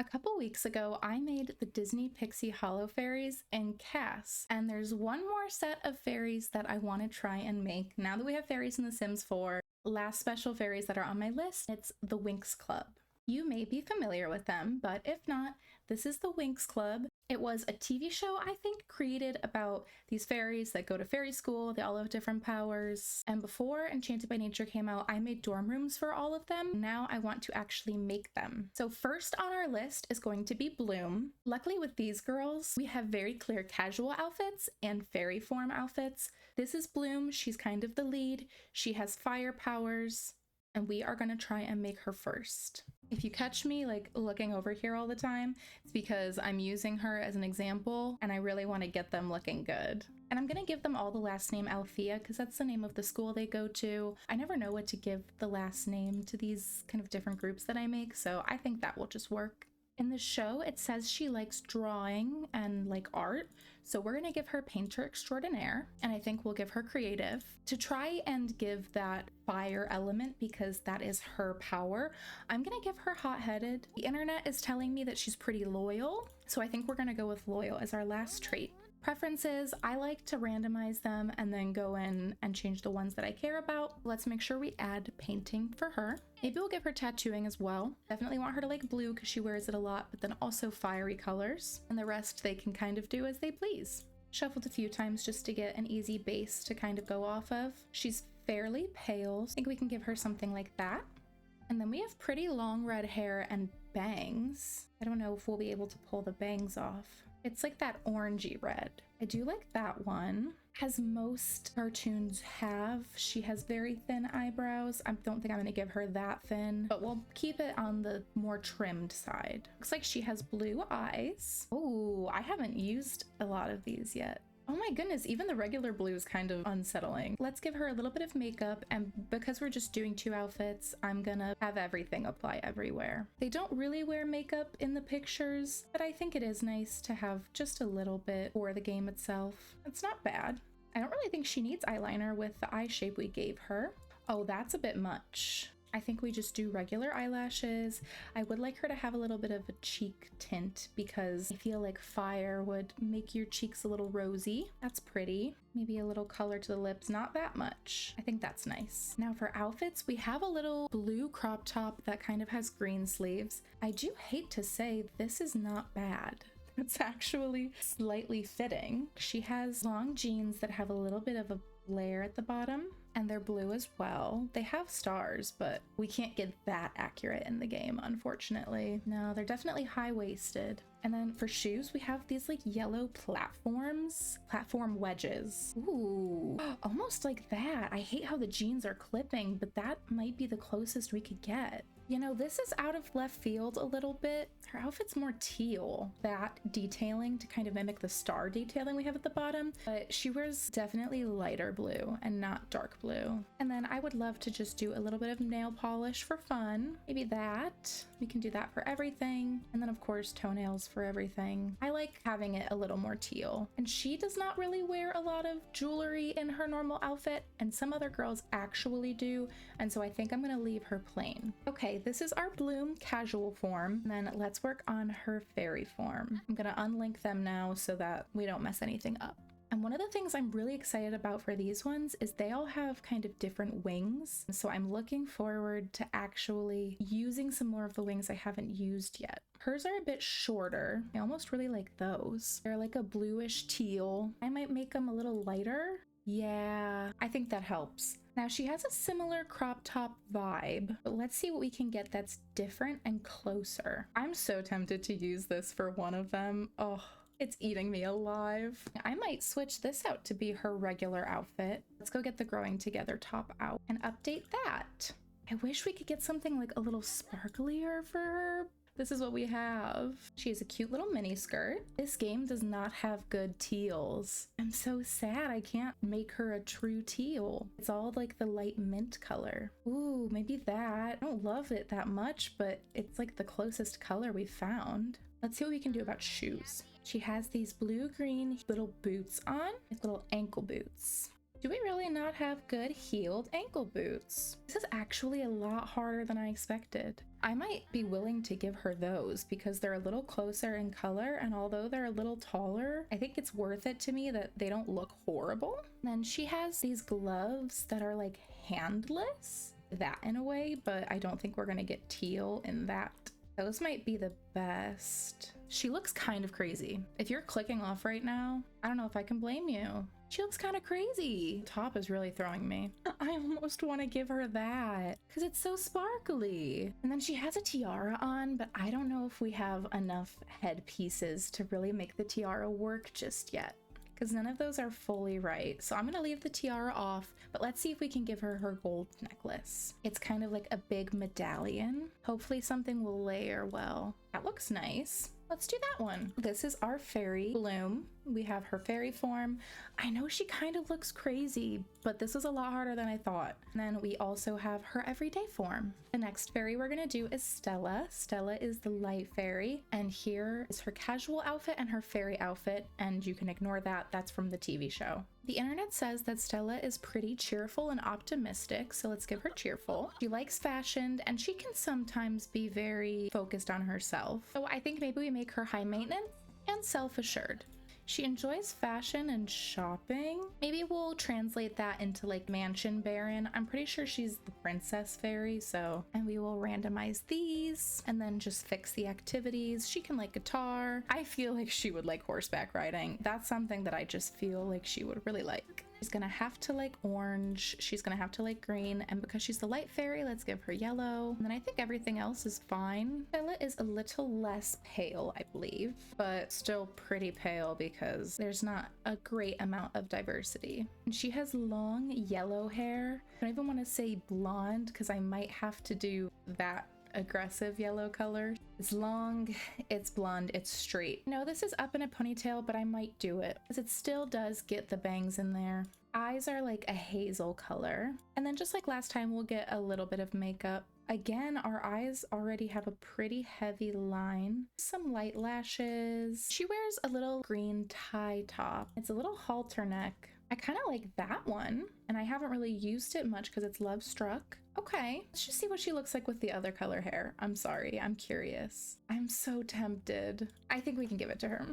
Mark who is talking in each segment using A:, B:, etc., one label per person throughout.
A: A couple weeks ago, I made the Disney Pixie Hollow Fairies in Cass, and there's one more set of fairies that I want to try and make now that we have fairies in The Sims 4. Last special fairies that are on my list, it's the Winx Club. You may be familiar with them, but if not, this is the Winx Club. It was a TV show, I think, created about these fairies that go to fairy school. They all have different powers. And before Enchanted by Nature came out, I made dorm rooms for all of them. Now I want to actually make them. So first on our list is going to be Bloom. Luckily with these girls, we have very clear casual outfits and fairy form outfits. This is Bloom. She's kind of the lead. She has fire powers, and we are going to try and make her first. If you catch me like looking over here all the time, it's because I'm using her as an example and I really want to get them looking good. And I'm gonna give them all the last name Althea because that's the name of the school they go to. I never know what to give the last name to these kind of different groups that I make, so I think that will just work. In the show, it says she likes drawing and like art, so we're gonna give her painter extraordinaire, and I think we'll give her creative to try and give that fire element because that is her power. I'm gonna give her hot-headed. The internet is telling me that she's pretty loyal, so I think we're gonna go with loyal as our last trait. Preferences, I like to randomize them and then go in and change the ones that I care about. Let's make sure we add painting for her. Maybe we'll give her tattooing as well. Definitely want her to like blue because she wears it a lot, but then also fiery colors. And the rest they can kind of do as they please. Shuffled a few times just to get an easy base to kind of go off of. She's fairly pale. I think we can give her something like that. And then we have pretty long red hair and bangs. I don't know if we'll be able to pull the bangs off. It's like that orangey red. I do like that one. As most cartoons have, she has very thin eyebrows. I don't think I'm gonna give her that thin, but we'll keep it on the more trimmed side. Looks like she has blue eyes. Oh, I haven't used a lot of these yet. Oh my goodness, even the regular blue is kind of unsettling. Let's give her a little bit of makeup, and because we're just doing 2 outfits, I'm gonna have everything apply everywhere. They don't really wear makeup in the pictures, but I think it is nice to have just a little bit for the game itself. It's not bad. I don't really think she needs eyeliner with the eye shape we gave her. Oh, that's a bit much. I think we just do regular eyelashes. I would like her to have a little bit of a cheek tint because I feel like fire would make your cheeks a little rosy. That's pretty. Maybe a little color to the lips, not that much. I think that's nice. Now for outfits, we have a little blue crop top that kind of has green sleeves. I do hate to say this is not bad. It's actually slightly fitting. She has long jeans that have a little bit of a layer at the bottom, and they're blue as well. They have stars, but we can't get that accurate in the game, unfortunately. No, they're definitely high-waisted. And then for shoes, we have these like yellow platform wedges. Ooh, almost like that. I hate how the jeans are clipping, but that might be the closest we could get. You know, this is out of left field a little bit. Her outfit's more teal, that detailing to kind of mimic the star detailing we have at the bottom, but she wears definitely lighter blue and not dark blue. And then I would love to just do a little bit of nail polish for fun. Maybe that. We can do that for everything. And then of course toenails for everything. I like having it a little more teal. And she does not really wear a lot of jewelry in her normal outfit, and some other girls actually do, and so I think I'm gonna leave her plain. Okay, this is our Bloom casual form. And then let's work on her fairy form. I'm gonna unlink them now so that we don't mess anything up. And one of the things I'm really excited about for these ones is they all have kind of different wings. So I'm looking forward to actually using some more of the wings I haven't used yet. Hers are a bit shorter. I almost really like those. They're like a bluish teal. I might make them a little lighter. Yeah, I think that helps. Now she has a similar crop top vibe, but let's see what we can get that's different and closer. I'm so tempted to use this for one of them. Oh, it's eating me alive. I might switch this out to be her regular outfit. Let's go get the growing together top out and update that. I wish we could get something like a little sparklier for her. This is what we have. She has a cute little mini skirt. This game does not have good teals. I'm so sad I can't make her a true teal. It's all like the light mint color. Ooh, maybe that. I don't love it that much, but it's like the closest color we found. Let's see what we can do about shoes. She has these blue-green little boots on, like little ankle boots. Do we really not have good heeled ankle boots? This is actually a lot harder than I expected. I might be willing to give her those because they're a little closer in color, and although they're a little taller, I think it's worth it to me that they don't look horrible. Then she has these gloves that are like handless, that in a way, but I don't think we're gonna get teal in that. Those might be the best. She looks kind of crazy. If you're clicking off right now, I don't know if I can blame you. She looks kind of crazy. The top is really throwing me. I almost want to give her that because it's so sparkly. And then she has a tiara on, but I don't know if we have enough head pieces to really make the tiara work just yet, because none of those are fully right. So I'm gonna leave the tiara off, but let's see if we can give her her gold necklace. It's kind of like a big medallion. Hopefully something will layer well. That looks nice. Let's do that one. This is our fairy Bloom. We have her fairy form. I know she kind of looks crazy, but this was a lot harder than I thought. And then we also have her everyday form. The next fairy we're gonna do is Stella. Stella is the light fairy, and here is her casual outfit and her fairy outfit, and you can ignore that, that's from the TV show. The internet says that Stella is pretty cheerful and optimistic, so let's give her cheerful. She likes fashion, and she can sometimes be very focused on herself. So I think maybe we make her high maintenance and self-assured. She enjoys fashion and shopping. Maybe we'll translate that into like mansion baron. I'm pretty sure she's the princess fairy, so. And we will randomize these and then just fix the activities. She can like guitar. I feel like she would like horseback riding. That's something that I just feel like she would really like. She's gonna have to like orange, she's gonna have to like green, and because she's the light fairy, let's give her yellow. And then I think everything else is fine. Stella is a little less pale, I believe, but still pretty pale because there's not a great amount of diversity. And she has long yellow hair. I don't even want to say blonde because I might have to do that aggressive yellow color. It's long, it's blonde, it's straight. No, this is up in a ponytail, but I might do it because it still does get the bangs in there. Eyes are like a hazel color. And then just like last time, we'll get a little bit of makeup. Again, our eyes already have a pretty heavy line. Some light lashes. She wears a little green tie top. It's a little halter neck. I kind of like that one, and I haven't really used it much because it's Love Struck. Okay, let's just see what she looks like with the other color hair. I'm sorry, I'm curious. I'm so tempted. I think we can give it to her.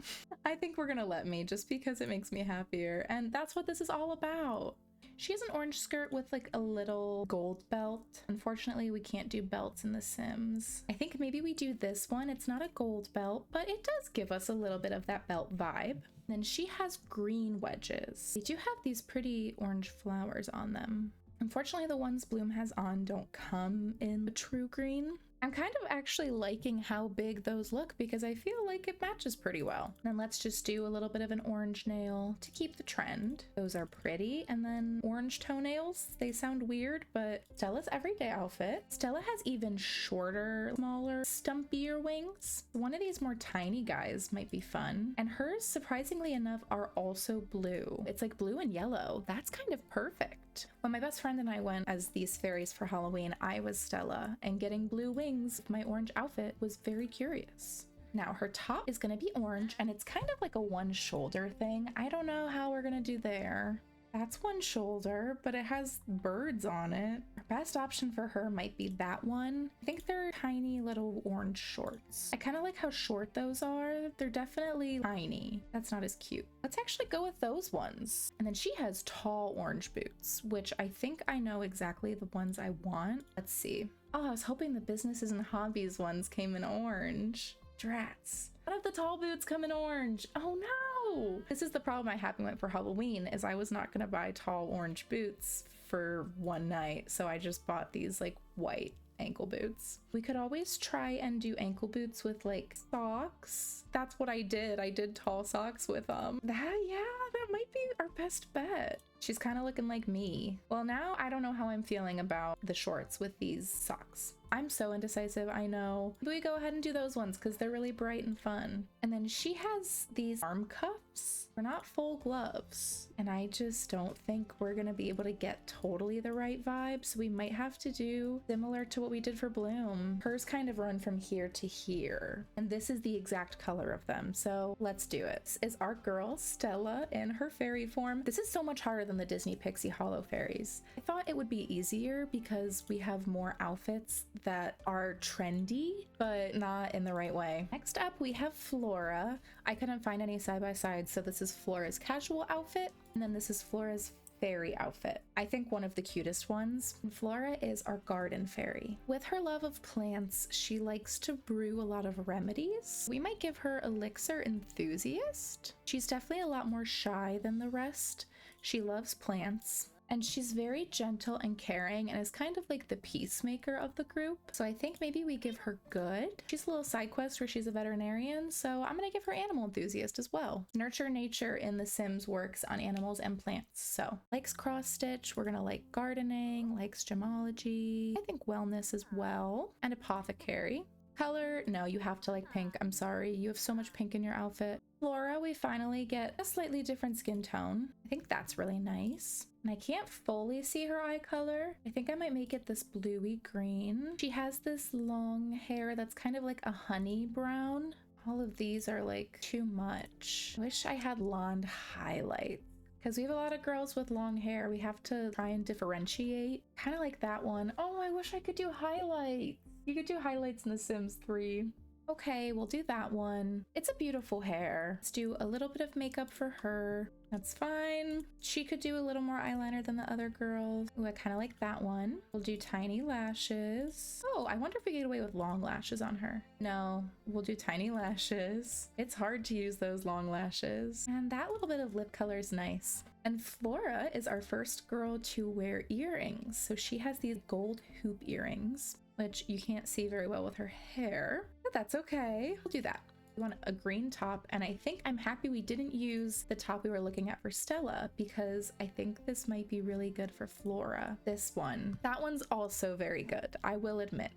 A: I think we're gonna let me just because it makes me happier, and that's what this is all about. She has an orange skirt with like a little gold belt. Unfortunately, we can't do belts in The Sims. I think maybe we do this one. It's not a gold belt, but it does give us a little bit of that belt vibe. Then she has green wedges. They do have these pretty orange flowers on them. Unfortunately, the ones Bloom has on don't come in the true green. I'm kind of actually liking how big those look because I feel like it matches pretty well. Then let's just do a little bit of an orange nail to keep the trend. Those are pretty. And then orange toenails, they sound weird, but Stella's everyday outfit. Stella has even shorter, smaller, stumpier wings. One of these more tiny guys might be fun. And hers, surprisingly enough, are also blue. It's like blue and yellow. That's kind of perfect. When my best friend and I went as these fairies for Halloween, I was Stella, and getting blue wings with my orange outfit was very curious. Now her top is gonna be orange, and it's kind of like a one shoulder thing. I don't know how we're gonna do there. That's one shoulder, but it has birds on it. Our best option for her might be that one. I think they're tiny little orange shorts. I kind of like how short those are. They're definitely tiny. That's not as cute. Let's actually go with those ones. And then she has tall orange boots, which I think I know exactly the ones I want. Let's see. Oh, I was hoping the businesses and hobbies ones came in orange. Drats. None of the tall boots come in orange. Oh no! This is the problem I had when I went for Halloween, is I was not gonna buy tall orange boots for one night, so I just bought these like white ankle boots. We could always try and do ankle boots with like socks. That's what I did. I did tall socks with them. That might be our best bet. She's kind of looking like me. Well, now I don't know how I'm feeling about the shorts with these socks. I'm so indecisive, I know. But we go ahead and do those ones because they're really bright and fun. And then she has these arm cuffs. They're not full gloves. And I just don't think we're gonna be able to get totally the right vibe. So we might have to do similar to what we did for Bloom. Hers kind of run from here to here. And this is the exact color of them. So let's do it. This is our girl, Stella, in her fairy form. This is so much harder than than the Disney Pixie Hollow Fairies. I thought it would be easier because we have more outfits that are trendy, but not in the right way. Next up, we have Flora. I couldn't find any side-by-sides, so this is Flora's casual outfit, and then this is Flora's fairy outfit. I think one of the cutest ones. Flora is our garden fairy. With her love of plants, she likes to brew a lot of remedies. We might give her elixir enthusiast. She's definitely a lot more shy than the rest. She loves plants. And she's very gentle and caring and is kind of like the peacemaker of the group. So I think maybe we give her good. She's a little side quest where she's a veterinarian, so I'm gonna give her animal enthusiast as well. Nurture nature in The Sims works on animals and plants. So likes cross stitch, we're gonna like gardening, likes gemology, I think wellness as well, and apothecary. Color, no, you have to like pink. I'm sorry, you have so much pink in your outfit. Flora, we finally get a slightly different skin tone. I think that's really nice. And I can't fully see her eye color. I think I might make it this bluey green. She has this long hair that's kind of like a honey brown. All of these are like too much. I wish I had blonde highlights because we have a lot of girls with long hair. We have to try and differentiate. Kind of like that one. Oh, I wish I could do highlights. You could do highlights in The Sims 3. Okay, we'll do that one. It's a beautiful hair. Let's do a little bit of makeup for her. That's fine. She could do a little more eyeliner than the other girls. Ooh, I kind of like that one. We'll do tiny lashes. Oh, I wonder if we get away with long lashes on her. No, we'll do tiny lashes. It's hard to use those long lashes. And that little bit of lip color is nice. And Flora is our first girl to wear earrings. So she has these gold hoop earrings, which you can't see very well with her hair, but that's okay. We'll do that. We want a green top, and I think I'm happy we didn't use the top we were looking at for Stella because I think this might be really good for Flora. This one. That one's also very good, I will admit.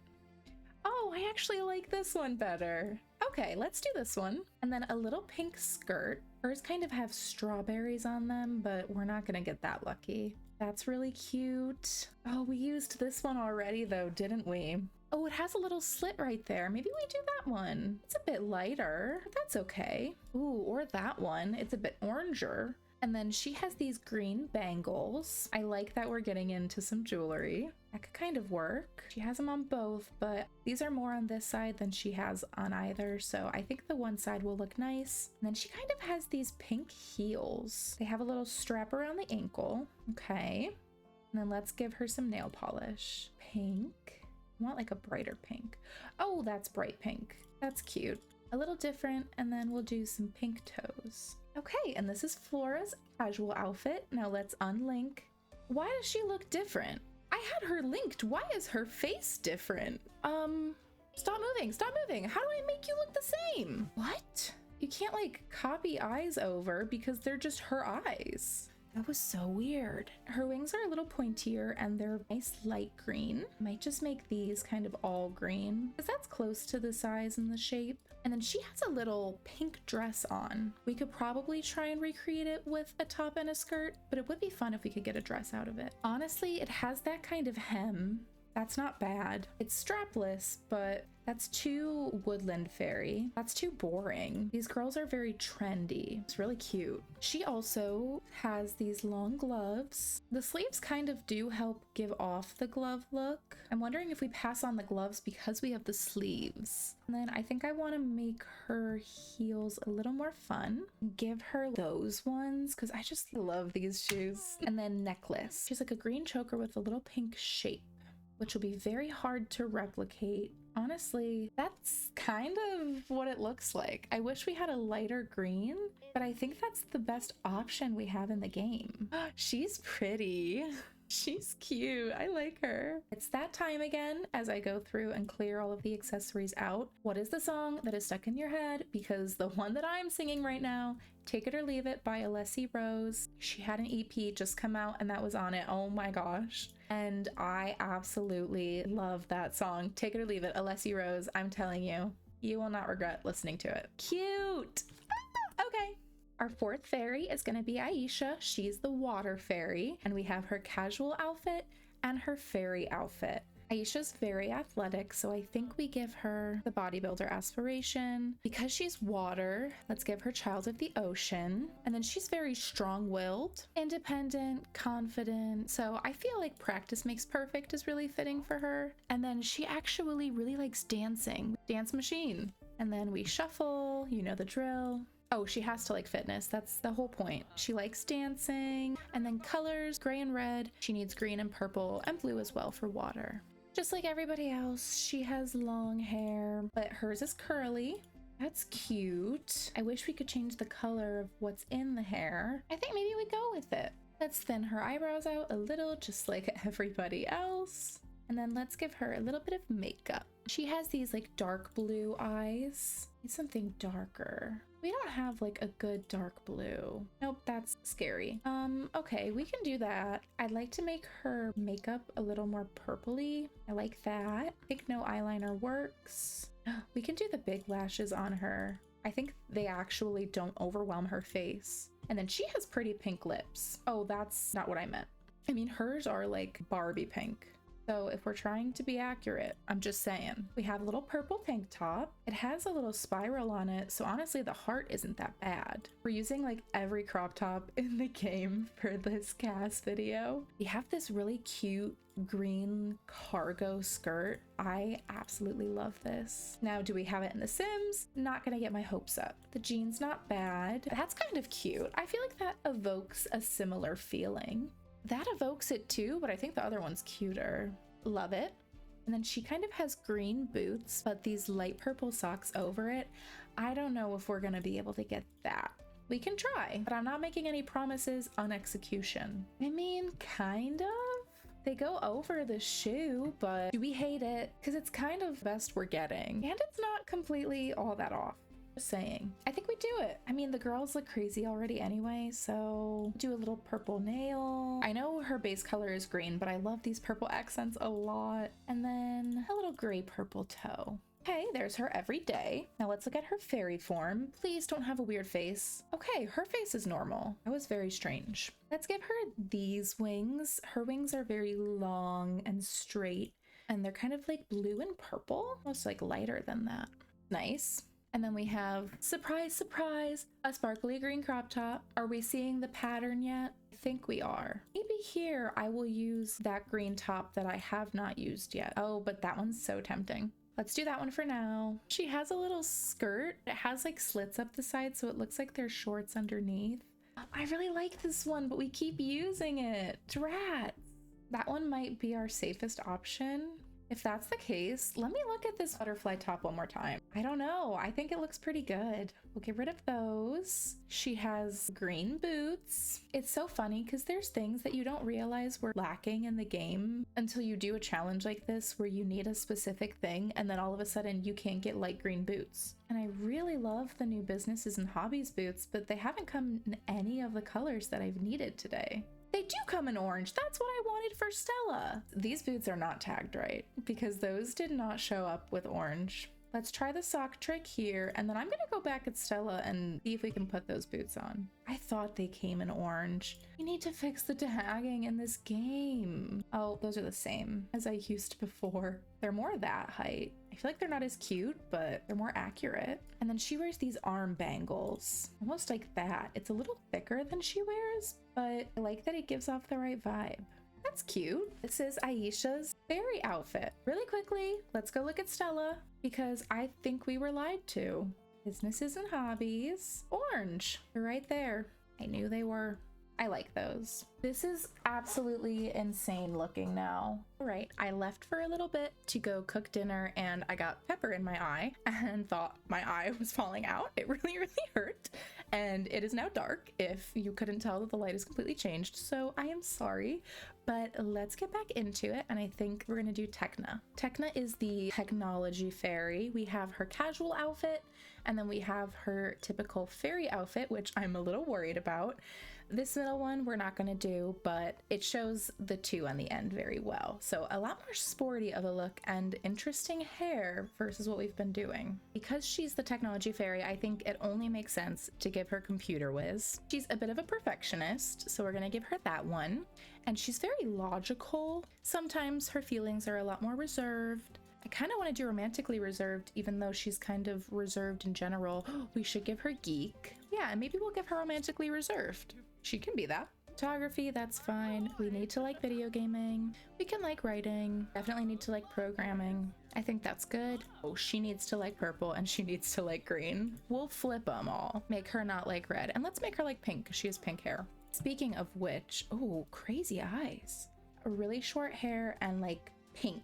A: Oh, I actually like this one better. Okay, let's do this one. And then a little pink skirt. Hers kind of have strawberries on them, but we're not gonna get that lucky. That's really cute. Oh, we used this one already though, didn't we? Oh, it has a little slit right there. Maybe we do that one. It's a bit lighter, but that's okay. Ooh, or that one. It's a bit oranger. And then she has these green bangles. I like that we're getting into some jewelry. That could kind of work. She has them on both, but these are more on this side than she has on either. So I think the one side will look nice. And then she kind of has these pink heels. They have a little strap around the ankle. Okay. And then let's give her some nail polish. Pink. I want like a brighter pink. Oh, that's bright pink. That's cute. A little different, and then we'll do some pink toes. Okay, and this is Flora's casual outfit. Now let's unlink. Why does she look different? I had her linked. Why is her face different? Stop moving, stop moving. How do I make you look the same? What? You can't like copy eyes over because they're just her eyes. That was so weird. Her wings are a little pointier and they're nice light green. Might just make these kind of all green because that's close to the size and the shape. And then she has a little pink dress on. We could probably try and recreate it with a top and a skirt, but it would be fun if we could get a dress out of it. Honestly, it has that kind of hem. That's not bad. It's strapless, but that's too woodland fairy. That's too boring. These girls are very trendy. It's really cute. She also has these long gloves. The sleeves kind of do help give off the glove look. I'm wondering if we pass on the gloves because we have the sleeves. And then I think I want to make her heels a little more fun. Give her those ones because I just love these shoes. And then necklace. She's like a green choker with a little pink shape, which will be very hard to replicate. Honestly, that's kind of what it looks like. I wish we had a lighter green, but I think that's the best option we have in the game. She's pretty. She's cute. I like her. It's that time again as I go through and clear all of the accessories out. What is the song that is stuck in your head? Because the one that I'm singing right now, Take It or Leave It by Alessi Rose. She had an EP just come out and that was on it. Oh my gosh. And I absolutely love that song. Take It or Leave It, Alessi Rose. I'm telling you, you will not regret listening to it. Cute. Okay. Our fourth fairy is going to be Aisha. She's the water fairy, and we have her casual outfit and her fairy outfit. Aisha's very athletic, so I think we give her the bodybuilder aspiration. Because she's water, let's give her child of the ocean. And then she's very strong-willed, independent, confident. So I feel like practice makes perfect is really fitting for her. And then she actually really likes dancing. Dance machine. And then we shuffle, you know the drill. Oh, she has to like fitness. That's the whole point. She likes dancing. And then colors, gray and red. She needs green and purple and blue as well for water. Just like everybody else, she has long hair, but hers is curly. That's cute. I wish we could change the color of what's in the hair. I think maybe we go with it. Let's thin her eyebrows out a little, just like everybody else. And then let's give her a little bit of makeup. She has these like dark blue eyes. Need something darker. We don't have like a good dark blue. Nope, that's scary. Okay, we can do that. I'd like to make her makeup a little more purpley. I like that. I think no eyeliner works. We can do the big lashes on her. I think they actually don't overwhelm her face. And then she has pretty pink lips. Oh, that's not what I meant. I mean, hers are like Barbie pink. So if we're trying to be accurate, I'm just saying. We have a little purple tank top. It has a little spiral on it, so honestly the heart isn't that bad. We're using like every crop top in the game for this cast video. We have this really cute green cargo skirt. I absolutely love this. Now, do we have it in The Sims? Not gonna get my hopes up. The jeans not bad. That's kind of cute. I feel like that evokes a similar feeling. That evokes it too, but I think the other one's cuter. Love it. And then she kind of has green boots, but these light purple socks over it. I don't know if we're gonna be able to get that. We can try, but I'm not making any promises on execution. I mean, kind of. They go over the shoe, but do we hate it? Because it's kind of best we're getting. And it's not completely all that off. Just saying. I think we do it. I mean, the girls look crazy already anyway, so do a little purple nail. I know her base color is green, but I love these purple accents a lot. And then a little gray purple toe. Okay, there's her every day. Now let's look at her fairy form. Please don't have a weird face. Okay, her face is normal. That was very strange. Let's give her these wings. Her wings are very long and straight, and they're kind of like blue and purple, almost like lighter than that. Nice. And then we have, surprise, surprise, a sparkly green crop top. Are we seeing the pattern yet? I think we are. Maybe here I will use that green top that I have not used yet. Oh, but that one's so tempting. Let's do that one for now. She has a little skirt. It has like slits up the side, so it looks like there's shorts underneath. I really like this one, but we keep using it. Drat. That one might be our safest option. If that's the case, let me look at this butterfly top one more time. I don't know. I think it looks pretty good. We'll get rid of those. She has green boots. It's so funny because there's things that you don't realize were lacking in the game until you do a challenge like this where you need a specific thing and then all of a sudden you can't get light green boots. And I really love the new businesses and hobbies boots, but they haven't come in any of the colors that I've needed today. They do come in orange. That's what I wanted for Stella. These boots are not tagged right because those did not show up with orange. Let's try the sock trick here, and then I'm gonna go back at Stella and see if we can put those boots on. I thought they came in orange. We need to fix the tagging in this game. Oh, those are the same as I used before. They're more that height. I feel like they're not as cute, but they're more accurate. And then she wears these arm bangles, almost like that. It's a little thicker than she wears, but I like that it gives off the right vibe. That's cute. This is Aisha's fairy outfit. Really quickly, let's go look at Stella because I think we were lied to. Businesses and hobbies. Orange. They're right there. I knew they were. I like those. This is absolutely insane looking now. All right, I left for a little bit to go cook dinner and I got pepper in my eye and thought my eye was falling out. It really, really hurt. And it is now dark if you couldn't tell that the light is completely changed. So I am sorry, but let's get back into it. And I think we're gonna do Tecna. Tecna is the technology fairy. We have her casual outfit and then we have her typical fairy outfit, which I'm a little worried about. This middle one we're not gonna do, but it shows the 2 on the end very well. So a lot more sporty of a look and interesting hair versus what we've been doing. Because she's the technology fairy, I think it only makes sense to give her computer whiz. She's a bit of a perfectionist, so we're gonna give her that one. And she's very logical. Sometimes her feelings are a lot more reserved. I kind of want to do romantically reserved, even though she's kind of reserved in general. We should give her geek. Yeah, and maybe we'll give her romantically reserved. She can be that. Photography, that's fine. We need to like video gaming. We can like writing. Definitely need to like programming. I think that's good. Oh, she needs to like purple and she needs to like green. We'll flip them all. Make her not like red. And let's make her like pink because she has pink hair. Speaking of which, oh, crazy eyes. A really short hair and like pink.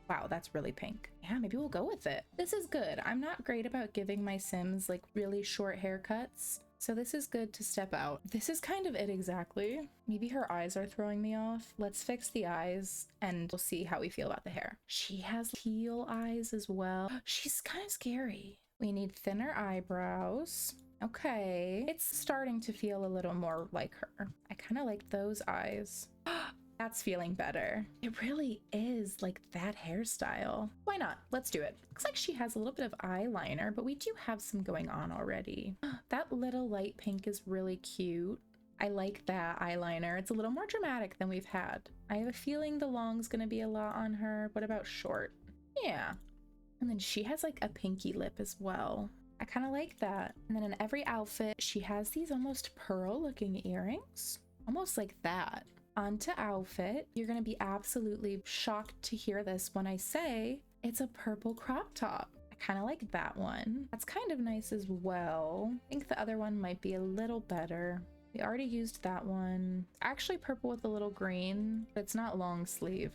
A: Wow, that's really pink. Yeah, maybe we'll go with it. This is good. I'm not great about giving my Sims like really short haircuts, so this is good to step out. This is kind of it exactly. Maybe her eyes are throwing me off. Let's fix the eyes and we'll see how we feel about the hair. She has teal eyes as well. She's kind of scary. We need thinner eyebrows. Okay, it's starting to feel a little more like her. I kind of like those eyes. That's feeling better. It really is like that hairstyle. Why not? Let's do it. Looks like she has a little bit of eyeliner, but we do have some going on already. That little light pink is really cute. I like that eyeliner. It's a little more dramatic than we've had. I have a feeling the long's gonna be a lot on her. What about short? Yeah. And then she has like a pinky lip as well. I kind of like that. And then in every outfit, she has these almost pearl looking earrings. Almost like that. Onto outfit. You're gonna be absolutely shocked to hear this when I say it's a purple crop top. I kind of like that one. That's kind of nice as well. I think the other one might be a little better. We already used that one. Actually purple with a little green, but it's not long sleeve.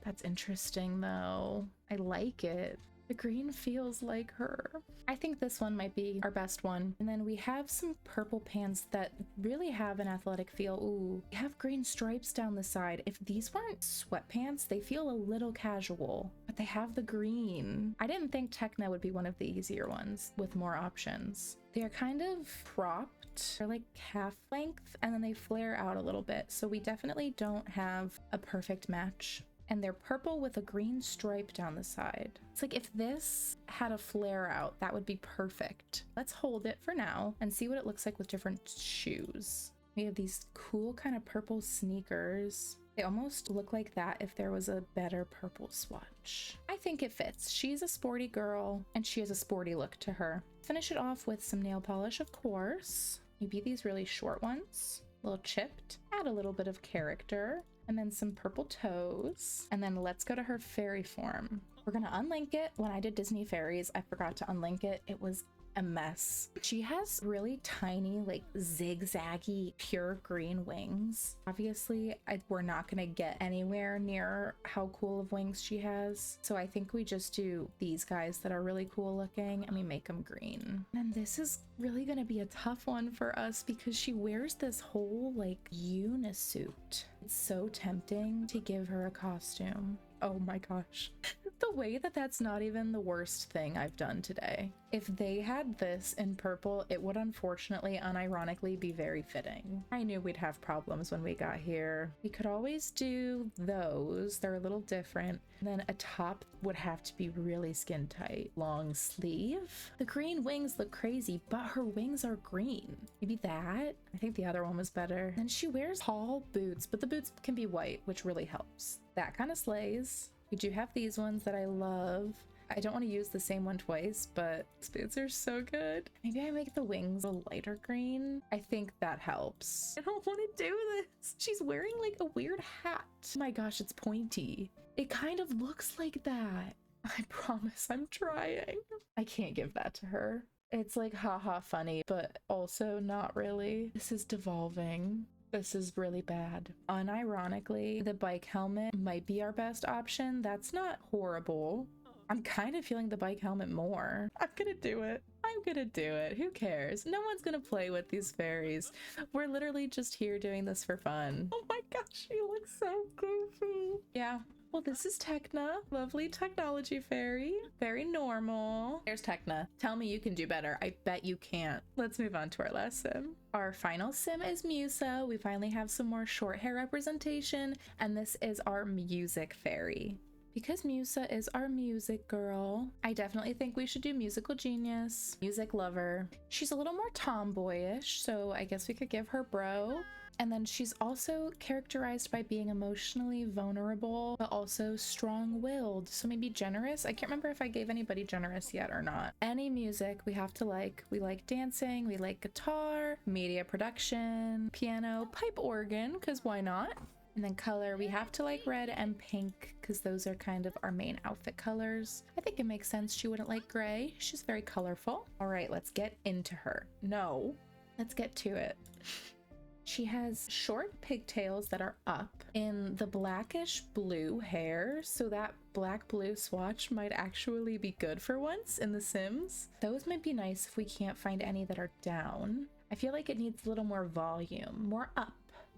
A: That's interesting though. I like it. The green feels like her. I think this one might be our best one. And then we have some purple pants that really have an athletic feel. Ooh, we have green stripes down the side. If these weren't sweatpants, they feel a little casual, but they have the green. I didn't think Tecna would be one of the easier ones with more options. They are kind of cropped. They're like calf length and then they flare out a little bit. So we definitely don't have a perfect match. And they're purple with a green stripe down the side. It's like if this had a flare out, that would be perfect. Let's hold it for now and see what it looks like with different shoes. We have these cool kind of purple sneakers. They almost look like that if there was a better purple swatch. I think it fits. She's a sporty girl and she has a sporty look to her. Finish it off with some nail polish, of course. Maybe these really short ones, a little chipped. Add a little bit of character. And then some purple toes. And then let's go to her fairy form. We're gonna unlink it. When I did Disney Fairies, I forgot to unlink it. It was a mess. She has really tiny, like zigzaggy, pure green wings. Obviously, we're not gonna get anywhere near how cool of wings she has. So I think we just do these guys that are really cool looking and we make them green. And this is really gonna be a tough one for us because she wears this whole like unisuit. It's so tempting to give her a costume. Oh my gosh. The way that that's not even the worst thing I've done today. If they had this in purple, it would unfortunately, unironically be very fitting. I knew we'd have problems when we got here. We could always do those. They're a little different. And then a top would have to be really skin tight. Long sleeve. The green wings look crazy, but her wings are green. Maybe that? I think the other one was better. And she wears tall boots, but the boots can be white, which really helps. That kind of slays. We do have these ones that I love. I don't want to use the same one twice, but these boots are so good. Maybe I make the wings a lighter green. I think that helps. I don't want to do this. She's wearing like a weird hat. Oh my gosh, it's pointy. It kind of looks like that. I promise I'm trying. I can't give that to her. It's like haha funny, but also not really. This is devolving. This is really bad. Unironically, the bike helmet might be our best option. That's not horrible. I'm kind of feeling the bike helmet more. I'm gonna do it. I'm gonna do it. Who cares? No one's gonna play with these fairies. We're literally just here doing this for fun. Oh my gosh, she looks so goofy. Yeah, Well, this is Tecna, lovely technology fairy. Very normal. There's Tecna. Tell me you can do better. I bet you can't. Let's move on to our last sim. Our final sim is Musa. We finally have some more short hair representation, and this is our music fairy. Because Musa is our music girl, I definitely think we should do musical genius, music lover. She's a little more tomboyish, so I guess we could give her bro. And then she's also characterized by being emotionally vulnerable, but also strong-willed. So maybe generous. I can't remember if I gave anybody generous yet or not. Any music we have to like. We like dancing, we like guitar, media production, piano, pipe organ, because why not? And then color, we have to like red and pink because those are kind of our main outfit colors. I think it makes sense she wouldn't like gray. She's very colorful. All right, let's get into her. No, let's get to it. She has short pigtails that are up in the blackish blue hair. So that black blue swatch might actually be good for once in The Sims. Those might be nice if we can't find any that are down. I feel like it needs a little more volume, more up.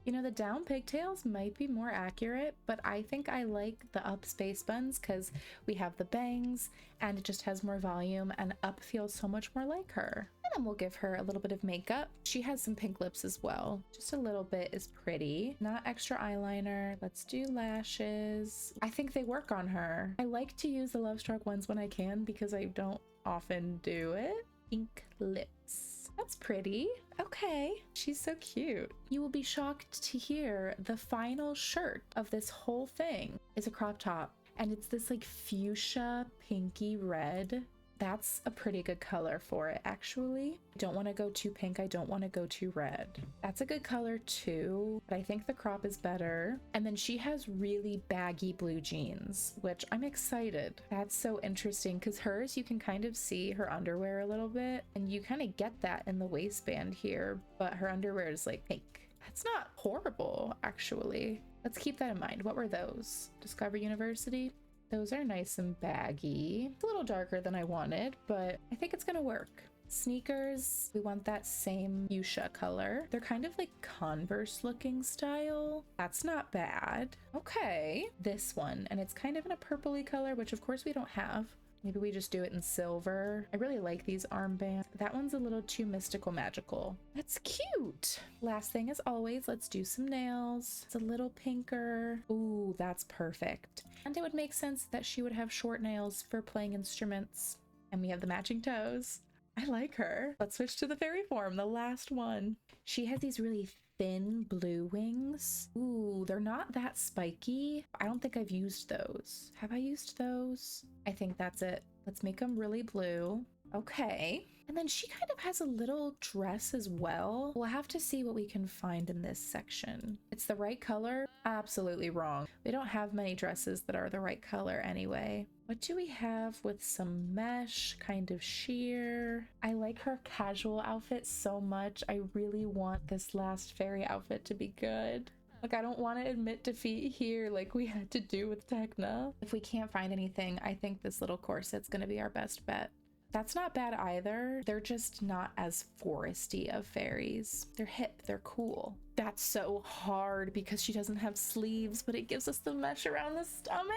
A: You know, the down pigtails might be more accurate, but I think I like the up space buns because we have the bangs and it just has more volume, and up feels so much more like her. And then we'll give her a little bit of makeup. She has some pink lips as well. Just a little bit is pretty. Not extra eyeliner. Let's do lashes. I think they work on her. I like to use the Love Struck ones when I can because I don't often do it. Pink lips. That's pretty. Okay, she's so cute. You will be shocked to hear the final shirt of this whole thing is a crop top, and it's this like fuchsia pinky red. That's a pretty good color for it, actually. I don't want to go too pink. I don't want to go too red. That's a good color too, but I think the crop is better. And then she has really baggy blue jeans, which I'm excited. That's so interesting because hers, you can kind of see her underwear a little bit, and you kind of get that in the waistband here, but her underwear is like pink. That's not horrible, actually. Let's keep that in mind. What were those? Discover University? Those are nice and baggy. It's a little darker than I wanted, but I think it's gonna work. Sneakers, we want that same fuchsia color. They're kind of like Converse looking style. That's not bad. Okay, this one, and it's kind of in a purpley color, which of course we don't have. Maybe we just do it in silver. I really like these armbands. That one's a little too mystical magical. That's cute. Last thing as always, let's do some nails. It's a little pinker. Ooh, that's perfect. And it would make sense that she would have short nails for playing instruments. And we have the matching toes. I like her. Let's switch to the fairy form, the last one. She has these really thin blue wings. Ooh, they're not that spiky. I don't think I've used those. Have I used those? I think that's it. Let's make them really blue. Okay. And then she kind of has a little dress as well. We'll have to see what we can find in this section. It's the right color? Absolutely wrong. We don't have many dresses that are the right color anyway. What do we have with some mesh, kind of sheer? I like her casual outfit so much. I really want this last fairy outfit to be good. Like, I don't want to admit defeat here like we had to do with Tecna. If we can't find anything, I think this little corset's gonna be our best bet. That's not bad either. They're just not as foresty of fairies. They're hip, they're cool. That's so hard because she doesn't have sleeves, but it gives us the mesh around the stomach.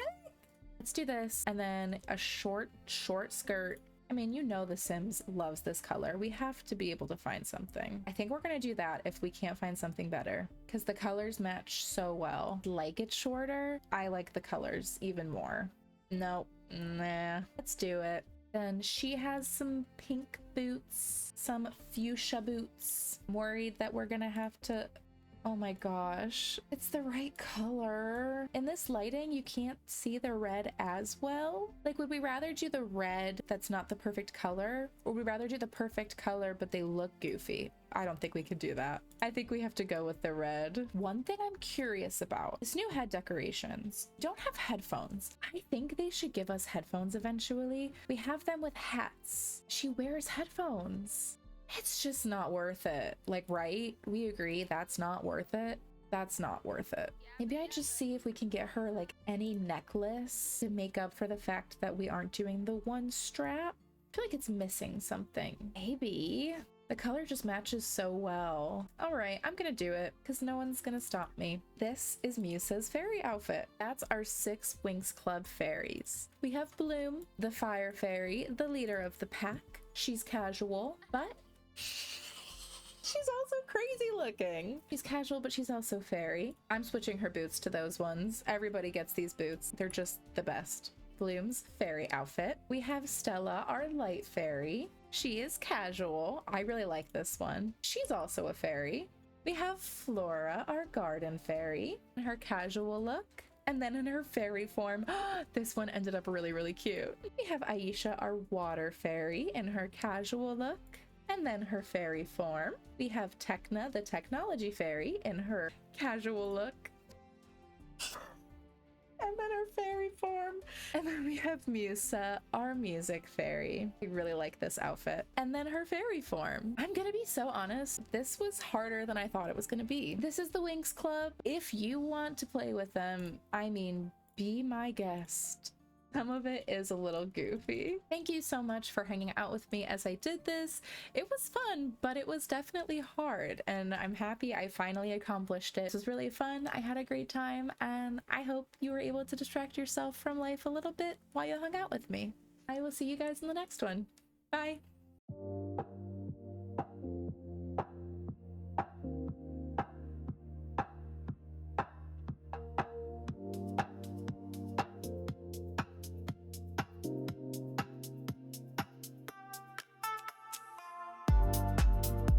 A: Let's do this. And then a short skirt. I mean, you know The Sims loves this color. We have to be able to find something. I think we're gonna do that if we can't find something better because the colors match so well. Like it's shorter. I like the colors even more. Nope, nah, let's do it. Then she has some pink boots, some fuchsia boots. I'm worried that we're gonna have to, oh my gosh, it's the right color. In this lighting, you can't see the red as well. Like, would we rather do the red that's not the perfect color, or would we rather do the perfect color but they look goofy? I don't think we could do that. I think we have to go with the red. One thing I'm curious about is new head decorations. We don't have headphones. I think they should give us headphones eventually. We have them with hats. She wears headphones. It's just not worth it. Like, right? We agree that's not worth it. That's not worth it. Maybe I just see if we can get her like any necklace to make up for the fact that we aren't doing the one strap. I feel like it's missing something. Maybe. The color just matches so well. All right, I'm gonna do it because no one's gonna stop me. This is Musa's fairy outfit. That's our 6 Winx Club Fairies. We have Bloom, the fire fairy, the leader of the pack. She's casual, but she's also crazy looking. She's casual, but she's also fairy. I'm switching her boots to those ones. Everybody gets these boots. They're just the best. Bloom's fairy outfit. We have Stella, our light fairy. She is casual. I really like this one. She's also a fairy. We have Flora, our garden fairy, in her casual look. And then in her fairy form, this one ended up really, really cute. We have Aisha, our water fairy, in her casual look. And then her fairy form. We have Tecna, the technology fairy, in her casual look. And then her fairy form. And then we have Musa, our music fairy. I really like this outfit. And then her fairy form. I'm gonna be so honest, this was harder than I thought it was gonna be. This is the Winx Club. If you want to play with them, I mean, be my guest. Some of it is a little goofy. Thank you so much for hanging out with me as I did this. It was fun, but it was definitely hard, and I'm happy I finally accomplished it. This was really fun. I had a great time, and I hope you were able to distract yourself from life a little bit while you hung out with me. I will see you guys in the next one. Bye.